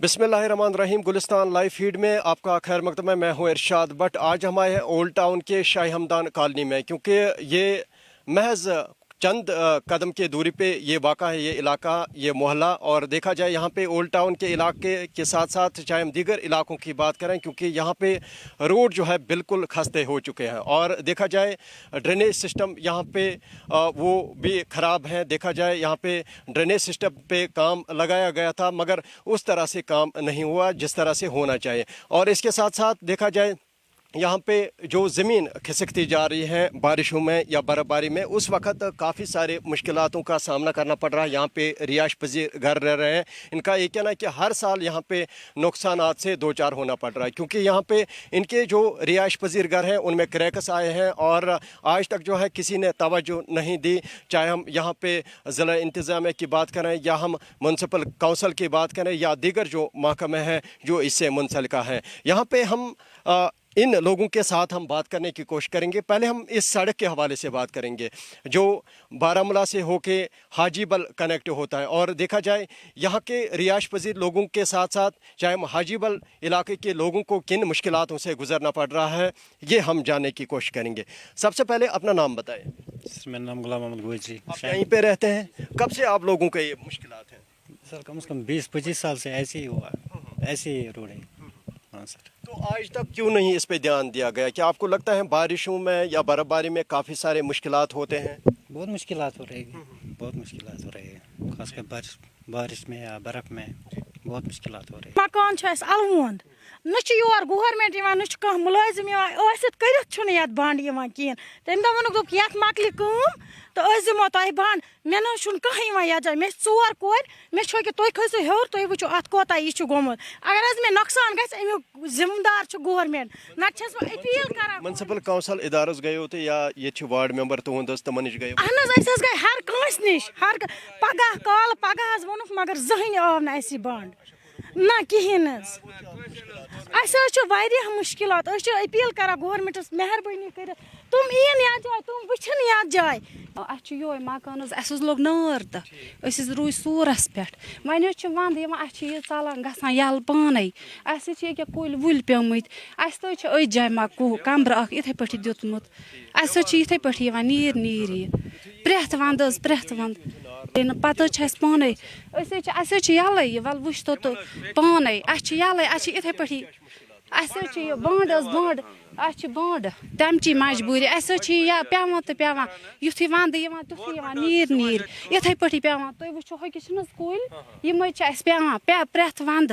बिस्मिल्लाहिर्रहमानिर्रहीम। Gulistan live feed में आपका खैर मकदम है। मैं हूं इरशाद बट आज हम आए हैं ओल्ड टाउन के शाही हमदान कॉलोनी में, क्योंकि ये महज चंद कदम के दूरी पे ये वाक़ा है, ये इलाका, ये मोहल्ला। और देखा जाए यहाँ पे ओल्ड टाउन के इलाके के साथ साथ चाहे हम दीगर इलाकों की बात करें, क्योंकि यहाँ पे रोड जो है बिल्कुल खस्ते हो चुके हैं। और देखा जाए ड्रेनेज सिस्टम यहाँ पे वो भी ख़राब हैं। देखा जाए यहाँ पे ड्रेनेज सिस्टम पे काम लगाया गया था, मगर उस तरह से काम नहीं हुआ जिस तरह से होना चाहिए। और इसके साथ साथ देखा जाए यहाँ पे जो ज़मीन खिसकती जा रही है बारिशों में या बर्फ़बारी में, उस वक्त काफ़ी सारे मुश्किलातों का सामना करना पड़ रहा है। यहाँ पे रिहाइश पजीर घर रह रहे हैं, इनका ये कहना है कि हर साल यहाँ पे नुकसानात से दो चार होना पड़ रहा है, क्योंकि यहाँ पे इनके जो रिहाइश पजीर घर हैं उनमें क्रैक्स आए हैं और आज तक जो है किसी ने तवज्जो नहीं दी। चाहे हम यहाँ पे ज़िला इंतज़ामिया की बात करें या हम म्यूनसिपल काउंसिल की बात करें या दीगर जो महकमे हैं जो इससे मुंसलिका हैं। यहाँ पे हम इन लोगों के साथ हम बात करने की कोशिश करेंगे। पहले हम इस सड़क के हवाले से बात करेंगे जो बारामूला से होके हाजीबल कनेक्ट होता है। और देखा जाए यहाँ के रिहाइश पजीर लोगों के साथ साथ चाहे हम हाजीबल इलाके के लोगों को किन मुश्किलातों से गुजरना पड़ रहा है, ये हम जानने की कोशिश करेंगे। सबसे पहले अपना नाम बताएं। मेरा नाम गुलाम मोहम्मद गोजी। आप यहीं पे रहते हैं, कब से आप लोगों के ये मुश्किलात हैं? सर कम से कम 20-25 साल से ऐसे ही हुआ, ऐसे ही रोड है। हाँ सर। तो आज तक क्यों नहीं इस पे ध्यान दिया गया? क्या आपको लगता है बारिशों में या बर्फबारी में काफ़ी सारे मुश्किलात होते हैं? बहुत मुश्किलात हो रही है, बहुत मुश्किलात हो रही है, खासकर बारिश में या बर्फ में बहुत मुश्किलात हो रही है। मकान अलवंद न योर गवर्नमेंट न कह मुलाजिम कर बंद कहें। तम दो वोक ये मकल तो दिमो तुम बंद। मे ना कहीं ये जाए, मे चोर कोर, मे तुम खसो हर, तुम वो अत कोता यह गोमुत। अगर मे नुकसान गमिक जिम्मेदार गवर्नमेंट। नस अपील कर म्यूनसिपल काउंसिल इदारस गयो तो या ये वार्ड मेंबर तुंद तमन नश गए? अहन गए हर कंस नश, हर पगह काल पगह वोनुक, मगर जहन आव न बंद ना कहें। मुश्किलात अपील कर गवर्नमेंटस मेहरबानी कर तुम इन ये जाए, तुम वुन ये जाए। ये मकान लोग नार तो रूज सूरस पे वन वंद यह चलान ग यल पान अ कुल वुल पेमुत अ जाए कमर इथे पे दुतमुत इथे पे नीर नीर प्रेथ वंद प्रेथ वंद पत पान यल वल वुच तो पान यल इथे पे बंड बंड बंड तमची मजबूरी पेवान तो पेवान युथ वंद तुथ नीर नीर इथे पे पेवान। तुम वो हकिस कुल यम पेवान प्रेथ वंद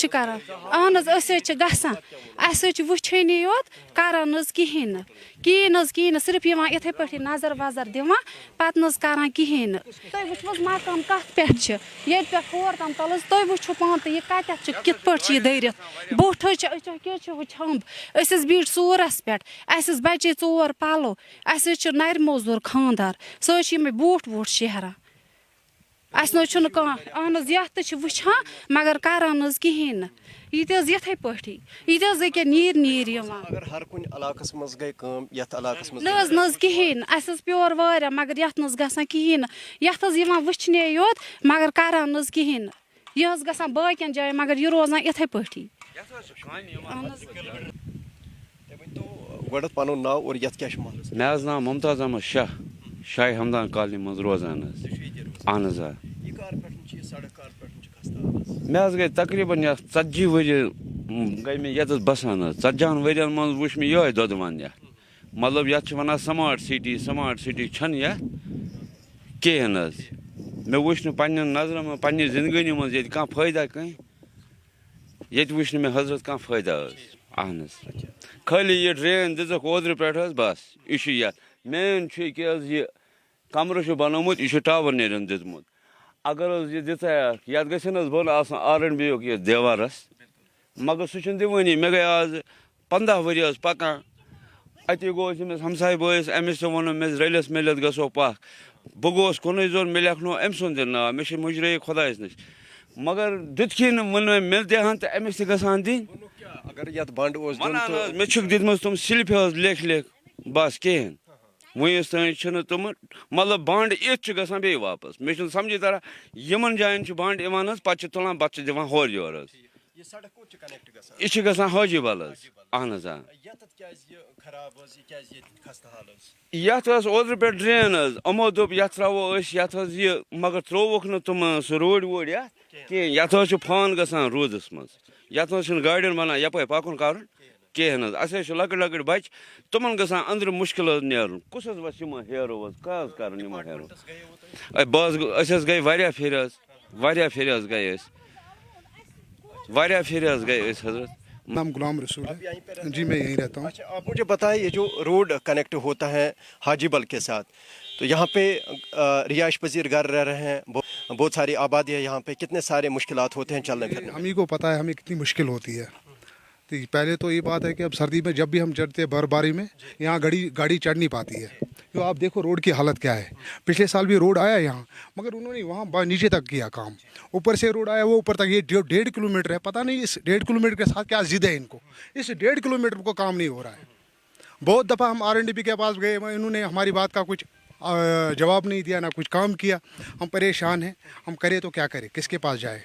कर अहन गसान वुचनी योत करान कहें कहें सिर्फ इथे पे नजर वजर दिवान पत करान कहें। तुम वो मकान कत पे ये पे पोर तम तल तुम वो पान तो यह कत कित पे दरित बोट छंब बीट सूरस पे बचे चोर पलो नर मोजूर खानदार सो बूट वूट शहरान अहन ये वुचान मगर करान कहें ये पे ये नीर नीर अगर हर कुन इलाकस मज गई काम यथ इलाकस मज न कहें प्योर वारिया मगर ये गसान कहें ये वुचने योत मगर करान कहें यह गसान बाकिन जाए मगर यह रोजान इथे पे। पन नाव और ये मे नाम मुमताज अहमद शाह, शाही हमदान कॉलोनी मज रोजान। अहन मे गई तकरीबन 40 वरी गई मे ये बसान 40 वरियन मज वुच मे ये दोदवन ये मतलब ये वन स्मार्ट सिटी छन ये कहें मे वुच पन्न नजर में पन्ने जिंदगी मज ये फायदा कहीं ये वुच मे हजरत कह फायदा। अहन खाली ये ड्रेन दिख ओद्र पे बस यह मेन यह कमर बनोमुत यह टावर नेरन दितमुत। अगर यह दिता ये गन बोन R&B यह देवारस मगर सह दिवानी। मे गई आज 15 वरी पकान अत गो हमसाय बस अमिस वो मे रलिस मिलत गो पख बह गोस कुन जोन मे लेखनो अम सुंद नाव मे मुजरे खुदायस नश मगर दुखी वन मिलते हन तो अमिस गसान दिन। अगर ये बंड मे दित तुम स्लिप लिख लिख बस कहें ونس تین تم مطلب بانڈ ات گژھان بیٚیہِ واپس مےٚ چھُنہٕ سمجھی تران یِمن جاین چھُ بانڈ یِوان حظ پتہٕ چھِ تُلان پتہٕ چھِ دِوان ہورٕ یورٕ حظ یہ سڑک کوٚت چھِ کنیکٹ گژھان یہِ چھِ گژھان حاجی بل حظ اہن حظ آ یتھ کیازِ یہ خراب حظ یہ کیازِ یہ خستہ حال حظ یتھ ٲس اوترٕ پٮ۪ٹھ ڈرین حظ یِمو دوٚپ یتھ ترٛاوو أسۍ یتھ حظ یہِ مگر ترٛووُکھ نہٕ تِم سُہ روڈ ووڈ یتھ کِہیٖنۍ یتھ حظ چھُ فان گژھان روٗدس منٛز یتھ حظ چھُنہٕ گاڑٮ۪ن بنان یپٲرۍ پکُن کرُن کِہیٖنۍ حظ اسہِ حظ چھِ لۄکٕٹۍ لۄکٕٹۍ بچہِ تِمن گژھان أنٛدرٕ مُشکِل حظ نیرُن کُس حظ وَسہِ یِمن ہیرو حظ کیٛاہ حظ کرُن یِمن ہیرو بہٕ حظ أسۍ حظ گٔے واریاہ پھِرِ حظ گٔے أسۍ واریاہ پھِرِ حظ گٔے أسۍ حضرت نام غلام رسول ہے جی میں یہیں رہتا ہوں اچھا آپ مجھے بتائیں یہ جو روڈ کنیکٹ ہوتا ہے حاجی بل کے ساتھ تو یہاں پہ رہائش پذیر گھر رہ رہے ہیں بہت ساری آبادی ہے یہاں پہ کتنے سارے مشکلات ہوتے ہیں چلنے پھرنے ہم ہی کو پتہ ہے ہمیں کتنی مشکل ہوتی ہے تو پہلے تو یہ بات ہے کہ اب سردی میں جب بھی ہم چڑھتے ہیں برفباری میں یہاں گاڑی چڑھ نہیں پاتی ہے تو آپ دیکھو روڈ کی حالت کیا ہے پچھلے سال بھی روڈ آیا یہاں مگر انہوں نے وہاں نیچے تک کیا کام اوپر سے روڈ آیا وہ اوپر تک یہ 1.5 کلومیٹر ہے پتہ نہیں اس 1.5 کلومیٹر کے ساتھ کیا ضد ہے ان کو اس 1.5 کلومیٹر کو کام نہیں ہو رہا ہے بہت دفعہ ہم RNDP کے پاس گئے انہوں نے ہماری بات کا کچھ جواب نہیں دیا نہ کچھ کام کیا ہم پریشان ہیں ہم کریں تو کیا کریں کس کے پاس جائے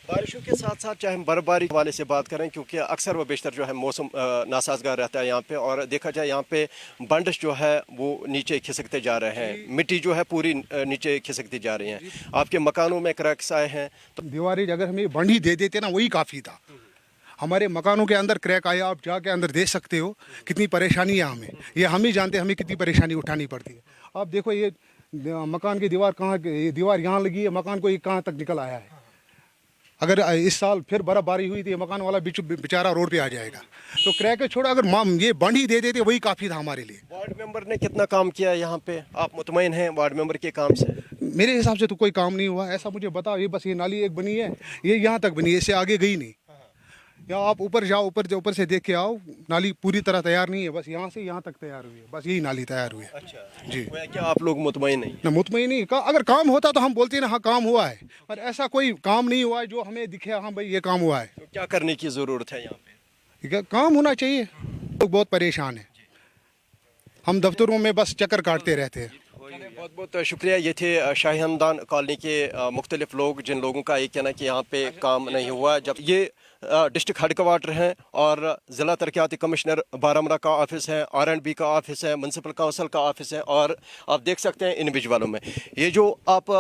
بارشوں کے ساتھ ساتھ چاہے ہم برف باری کے حوالے سے بات کریں کیونکہ اکثر و بیشتر جو ہے موسم ناسازگار رہتا ہے یہاں پہ اور دیکھا جائے یہاں پہ بنڈس جو ہے وہ نیچے کھسکتے جا رہے ہیں مٹی جو ہے پوری نیچے کھسکتی جا رہی ہیں آپ کے مکانوں میں کریکس آئے ہیں تو دیواری اگر ہمیں بنڈ ہی دے دیتے نا وہی کافی تھا ہمارے مکانوں کے اندر کریک آیا آپ جا کے اندر دیکھ سکتے ہو کتنی پریشانی ہے ہمیں یہ ہم ہی جانتے ہیں ہمیں کتنی پریشانی اٹھانی پڑتی ہے آپ دیکھو یہ مکان کی دیوار کہاں یہ دیوار یہاں لگی ہے مکان کو یہ کہاں تک نکل آیا ہے اگر اس سال پھر برف باری ہوئی تو یہ مکان والا بیچارہ روڈ پہ آ جائے گا تو کریک چھوڑا اگر یہ بنڈ ہی دے دیتے وہی کافی تھا ہمارے لیے وارڈ ممبر نے کتنا کام کیا ہے یہاں پہ آپ مطمئن ہیں وارڈ ممبر کے کام سے میرے حساب سے تو کوئی کام نہیں ہوا ایسا مجھے بتا یہ بس یہ نالی ایک بنی ہے یہ یہاں تک بنی ہے اس سے آگے گئی نہیں یا آپ اوپر جاؤ اوپر سے دیکھ کے آؤ نالی پوری طرح تیار نہیں ہے بس یہاں سے یہاں تک تیار ہوئی ہے بس یہی نالی تیار ہوئی ہے اچھا جی کیا آپ لوگ مطمئن نہیں نہ مطمئن نہیں اگر کام ہوتا تو ہم بولتے ہیں نا ہاں کام ہوا ہے پر ایسا کوئی کام نہیں ہوا ہے جو ہمیں دکھے ہاں بھائی یہ کام ہوا ہے تو کیا کرنے کی ضرورت ہے یہاں پہ کام ہونا چاہیے لوگ بہت پریشان ہیں ہم دفتروں میں بس چکر کاٹتے رہتے ہیں بہت بہت شکریہ یہ تھے شاہی ہمدان کالونی کے مختلف لوگ جن لوگوں کا یہ کہنا کہ یہاں پہ کام نہیں ہوا جب یہ ڈسٹرکٹ ہیڈ کوارٹر ہیں اور ضلع ترقیاتی کمشنر بارہمولہ کا آفس ہے RNB کا آفس ہے میونسپل کونسل کا آفس ہے اور آپ دیکھ سکتے ہیں ان بجوالوں میں یہ جو آپ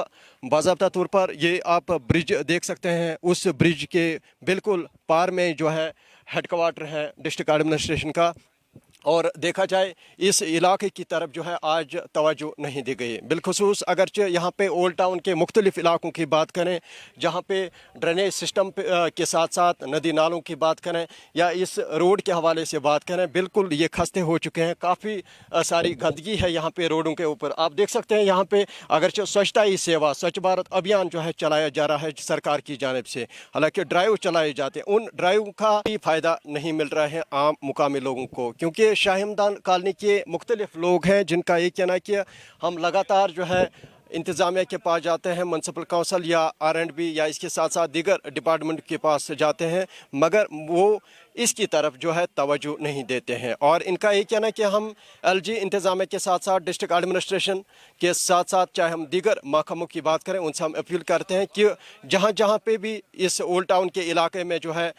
باضابطہ طور پر یہ آپ برج دیکھ سکتے ہیں اس برج کے بالکل پار میں جو ہے ہیڈ کوارٹر ہے ڈسٹرکٹ ایڈمنسٹریشن کا اور دیکھا جائے اس علاقے کی طرف جو ہے آج توجہ نہیں دی گئی بالخصوص اگرچہ یہاں پہ اولڈ ٹاؤن کے مختلف علاقوں کی بات کریں جہاں پہ ڈرینیج سسٹم کے ساتھ ساتھ ندی نالوں کی بات کریں یا اس روڈ کے حوالے سے بات کریں بالکل یہ خستے ہو چکے ہیں کافی ساری گندگی ہے یہاں پہ روڈوں کے اوپر آپ دیکھ سکتے ہیں یہاں پہ اگرچہ سوچھتا ہی سیوا سوچھ بھارت ابھیان جو ہے چلایا جا رہا ہے سرکار کی جانب سے حالانکہ ڈرائیو چلائے جاتے ہیں ان ڈرائیو کا بھی فائدہ نہیں مل رہا ہے عام مقامی لوگوں کو کیونکہ شاہی ہمدان کالونی کے مختلف لوگ ہیں جن کا یہ کہنا ہے کہ ہم لگاتار جو ہے انتظامیہ کے پاس جاتے ہیں میونسپل کونسل یا RNB یا اس کے ساتھ ساتھ دیگر ڈپارٹمنٹ کے پاس جاتے ہیں مگر وہ اس کی طرف جو ہے توجہ نہیں دیتے ہیں اور ان کا یہ کہنا ہے کہ ہم LG انتظامیہ کے ساتھ ساتھ ڈسٹرکٹ ایڈمنسٹریشن کے ساتھ ساتھ چاہے ہم دیگر محکموں کی بات کریں ان سے ہم اپیل کرتے ہیں کہ جہاں جہاں پہ بھی اس اولڈ ٹاؤن کے علاقے میں جو ہے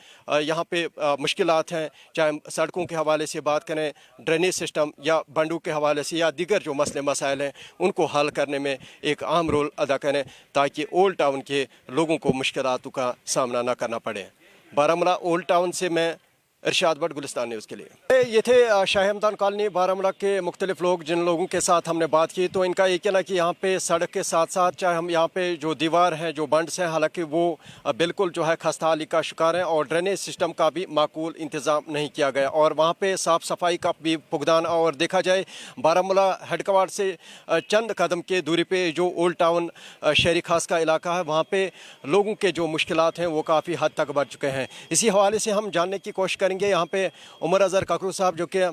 یہاں پہ مشکلات ہیں چاہے سڑکوں کے حوالے سے بات کریں ڈرینیج سسٹم یا بنڈوں کے حوالے سے یا دیگر جو مسئلے مسائل ہیں ان کو حل کرنے میں ایک اہم رول ادا کریں تاکہ اولڈ ٹاؤن کے لوگوں کو مشکلاتوں کا سامنا نہ کرنا پڑے بارہمولہ اولڈ ٹاؤن سے میں ارشاد بٹ گلستان نیوز کے لیے یہ تھے شاہی ہمدان کالونی بارہمولہ کے مختلف لوگ جن لوگوں کے ساتھ ہم نے بات کی تو ان کا یہ کہنا کہ یہاں پہ سڑک کے ساتھ ساتھ چاہے ہم یہاں پہ جو دیوار ہے جو بنڈس ہیں حالانکہ وہ بالکل جو ہے خستہ حالی کا شکار ہیں اور ڈرینیج سسٹم کا بھی معقول انتظام نہیں کیا گیا اور وہاں پہ صاف صفائی کا بھی فقدان اور دیکھا جائے بارہمولہ ہیڈ کوارٹر سے چند قدم کے دوری پہ جو اولڈ ٹاؤن شہری خاص کا علاقہ ہے وہاں پہ لوگوں کے جو مشکلات ہیں وہ کافی حد تک بڑھ چکے ہیں اسی حوالے سے ہم جاننے کی کوشش کریں گے یہاں پہ عمر اظہر ککرو صاحب جو کہ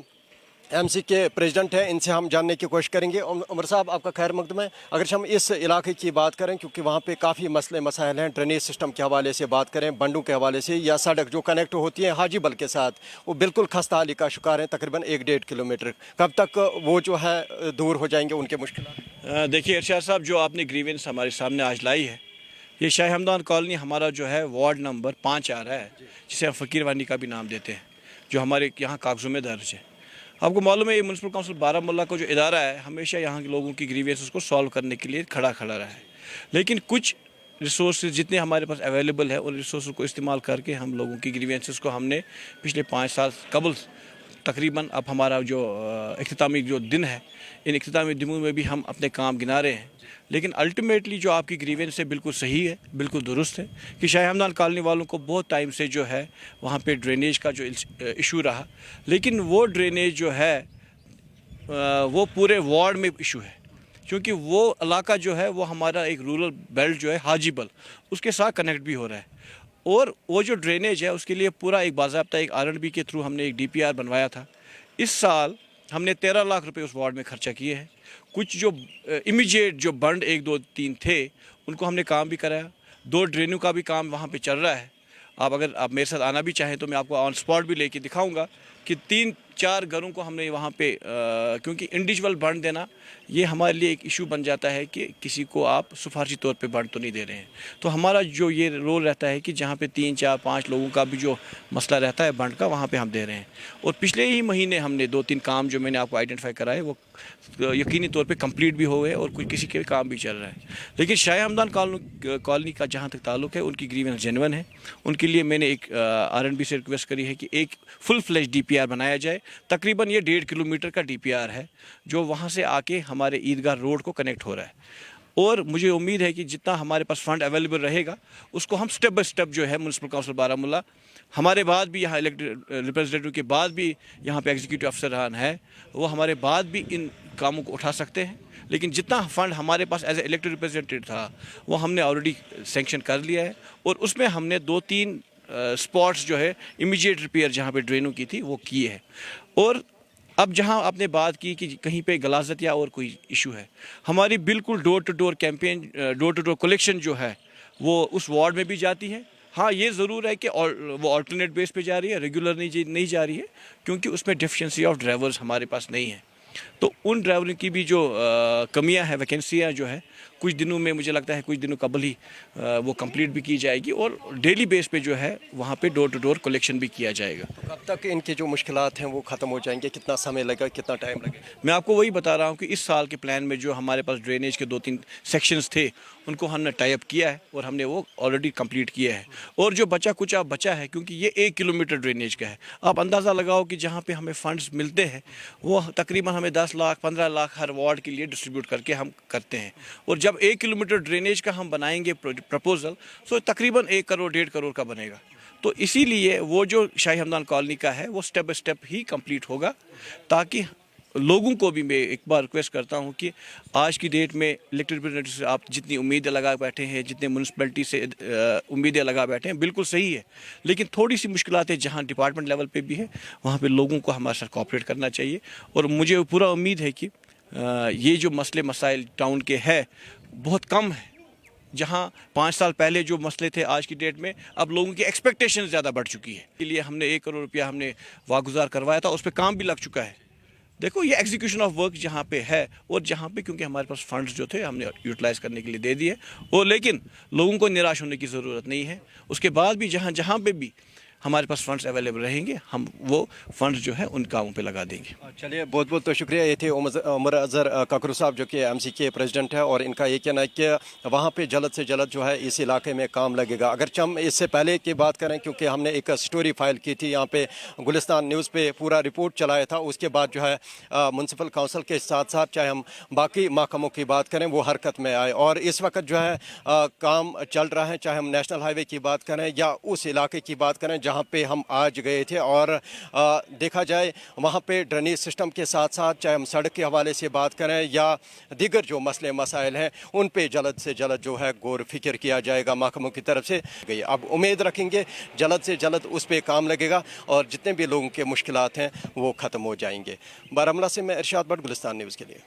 एमसी के प्रेसिडेंट हैं, इनसे हम जानने की कोशिश करेंगे। उमर साहब, आपका खैर मकदम है। अगर हम इस इलाके की बात करें, क्योंकि वहाँ पे काफ़ी मसले मसाइल हैं, ड्रेनेज सिस्टम के हवाले से बात करें, बंडों के हवाले से, या सड़क जो कनेक्ट होती है हाजीबल के साथ, वो बिल्कुल खस्ता हाली का शिकार है, तकरीबन 1-1.5 किलोमीटर। कब तक वो जो है दूर हो जाएंगे उनके मुश्किल? देखिए इरशाद साहब, जो आपने ग्रीवेंस हमारे सामने आज लाई है, ये शाह हमदान कॉलोनी हमारा जो है वार्ड नंबर 5 आ रहा है, जिसे हम फ़कीरवानी का भी नाम देते हैं, जो हमारे यहाँ कागज़ों में दर्ज है। आपको मालूम है, ये म्यूनसिपल काउंसिल बारामूला का जो इदारा है, हमेशा यहाँ के लोगों की ग्रीवेंसेस को सॉल्व करने के लिए खड़ा रहा है। लेकिन कुछ रिसोर्स जितने हमारे पास अवेलेबल है, उन रिसोर्स को इस्तेमाल करके हम लोगों की ग्रीवेंसेस को हमने पिछले 5 साल कबल तकरीबन, अब हमारा जो इख्तितामी जो दिन है, इन इख्तितामी दिनों में भी हम अपने काम गिना रहे हैं। लेकिन अल्टीमेटली जो आपकी ग्रीवेंस है बिल्कुल सही है, बिल्कुल दुरुस्त है कि शाह हमदान कॉलोनी वालों को बहुत टाइम से जो है वहाँ पे ड्रेनेज का जो इशू रहा, लेकिन वो ड्रेनेज जो है वो पूरे वार्ड में इशू है, क्योंकि वो इलाका जो है वो हमारा एक रूरल बेल्ट जो है हाजीबल, उसके साथ कनेक्ट भी हो रहा है। और वो जो ड्रेनेज है उसके लिए पूरा एक बाज़ाब्ता एक R&B के थ्रू हमने एक DPR बनवाया था। इस साल हमने 13 लाख रुपए उस वार्ड में खर्चा किए हैं। कुछ जो इमीडिएट जो बंड 1, 2, 3 थे, उनको हमने काम भी कराया। 2 ड्रेनों का भी काम वहाँ पे चल रहा है। अगर आप मेरे साथ आना भी चाहें तो मैं आपको ऑन स्पॉट भी लेके दिखाऊंगा कि 3-4 घरों को हमने वहाँ पे क्योंकि इंडिविजुअल बंड देना ये हमारे लिए एक इशू बन जाता है कि किसी को आप सिफारशी तौर पे बंड तो नहीं दे रहे हैं। तो हमारा जो ये रोल रहता है कि जहाँ पे 3-4-5 लोगों का भी जो मसला रहता है बंड का, वहाँ पे हम दे रहे हैं। और पिछले ही महीने हमने 2-3 काम जो मैंने आपको आइडेंटिफाई कराए वो यकीनी तौर पे कंप्लीट भी हो गए और कुछ किसी के भी काम भी चल रहा है। लेकिन शाह हमदान कॉलोनी का जहाँ तक ताल्लुक है, उनकी ग्रीवेंस जेन्युइन है। उनके लिए मैंने एक R&B से रिक्वेस्ट करी है कि एक फुल फ्लैश DPR बनाया जाए। तकरीबन ये 1.5 किलोमीटर का DPR है जो वहाँ से आके हमारे ईदगाह रोड को कनेक्ट हो रहा है। और मुझे उम्मीद है कि जितना हमारे पास फंड अवेलेबल रहेगा उसको हम स्टेप बाय स्टेप जो है म्यूनसिपल काउंसिल बारामूला, हमारे बाद भी यहाँ इलेक्टेड रिप्रेजेंटेटिव के बाद भी यहाँ पे एग्जीक्यूटिव अफसरान है, वो हमारे बाद भी इन कामों को उठा सकते हैं। लेकिन जितना फंड हमारे पास एज ए इलेक्टेड रिप्रेजेंटेटिव था वो हमने ऑलरेडी सेंक्शन कर लिया है। और उसमें हमने 2-3 स्पॉट्स जो है इमीडिएट रिपेयर जहाँ पे ड्रेनों की थी वो किए हैं। और अब जहां आपने बात की कि कहीं पे गलाजत या और कोई इशू है, हमारी बिल्कुल door to door campaign, door to door collection जो है वो उस वार्ड में भी जाती है। हाँ, ये ज़रूर है कि वो ऑल्टरनेट बेस पे जा रही है, रेगुलर नहीं जा रही है, क्योंकि उसमें डेफिशिएंसी ऑफ ड्राइवर्स हमारे पास नहीं है। तो उन ड्राइवरों की भी जो कमियां हैं, वैकेंसियां जो है, कुछ दिनों में मुझे लगता है कुछ दिनों कबल ही वो कंप्लीट भी की जाएगी और डेली बेस पे जो है वहाँ पे डोर टू डोर कलेक्शन भी किया जाएगा। तो कब तक इनके जो मुश्किलात हैं वो ख़त्म हो जाएंगे? कितना समय लगेगा, कितना टाइम लगेगा? मैं आपको वही बता रहा हूँ कि इस साल के प्लान में जो हमारे पास ड्रेनेज के 2-3 सेक्शंस थे उनको हमने टाई अप किया है और हमने वो ऑलरेडी कंप्लीट किया है। और जो बचा है, क्योंकि ये 1 किलोमीटर ड्रेनेज का है, आप अंदाज़ा लगाओ कि जहाँ पे हमें फंड्स मिलते हैं वो तकरीबन हमें 10 लाख 15 लाख हर वार्ड के लिए डिस्ट्रीब्यूट करके हम करते हैं। और जब 1 किलोमीटर ड्रेनेज का हम बनाएंगे प्रपोजल, तो तकरीबन 1 करोड़ 1.5 करोड़ का बनेगा। तो इसीलिए वो जो शाह हमदान कॉलोनी का है वो step by step he complete होगा, ताकि लोगों को भी मैं एक बार रिक्वेस्ट करता हूं कि आज की डेट में इलेक्टेड रिप्रेजेंटेटिव से आप जितनी उम्मीदें लगा बैठे हैं, जितने म्यूनसिपैलिटी से उम्मीदें लगा बैठे हैं, बिल्कुल सही है। लेकिन थोड़ी सी मुश्किलातें जहां डिपार्टमेंट लेवल पे भी है, वहां पे लोगों को हमारे साथ कोऑपरेट करना चाहिए। और मुझे पूरा उम्मीद है कि ये जो मसले मसाइल टाउन के है बहुत कम है। जहां 5 साल पहले जो मसले थे, आज की डेट में अब लोगों की एक्सपेक्टेशन ज़्यादा बढ़ चुकी है। इसलिए हमने 1 करोड़ रुपया हमने वागुजार करवाया था, उस पर काम भी लग चुका है। देखो ये एग्जीक्यूशन ऑफ वर्क जहाँ पे है, और जहाँ पे क्योंकि हमारे पास फंड्स जो थे हमने यूटिलाइज करने के लिए दे दिए। और लेकिन लोगों को निराश होने की ज़रूरत नहीं है। उसके बाद भी जहाँ पे भी हमारे पास फंड्स अवेलेबल रहेंगे, हम वो फंड्स जो है उन कामों पे लगा देंगे। चलिए, बहुत बहुत तो शुक्रिया। ये थे उमर अजहर ककरू साहब जो कि MC के प्रेसिडेंट है, और इनका ये कहना है कि वहाँ पे जल्द से जल्द जो है इस इलाके में काम लगेगा। अगर हम इससे पहले की बात करें, क्योंकि हमने एक स्टोरी फाइल की थी यहाँ पे, गुलिस्तान न्यूज़ पे पूरा रिपोर्ट चलाया था, उसके बाद जो है म्यूनसिपल काउंसिल के साथ साथ चाहे हम बाकी महकमों की बात करें वो हरकत में आए। और इस वक्त जो है काम चल रहा है, चाहे हम नेशनल हाईवे की बात करें या उस इलाके की बात करें जहाँ जहाँ पे हम आज गए थे, और देखा जाए वहाँ पे ड्रेनेज सिस्टम के साथ साथ चाहे हम सड़क के हवाले से बात करें या दीगर जो मसले मसाइल हैं उन पे जल्द से जल्द जो है गौर फिक्र किया जाएगा महकमों की तरफ से। अब उम्मीद रखेंगे जल्द से जल्द उस पर काम लगेगा और जितने भी लोगों के मुश्किलात हैं वो ख़त्म हो जाएंगे। बारामूला से मैं इरशाद भट्ट, गुलिस्तान न्यूज़ के लिए।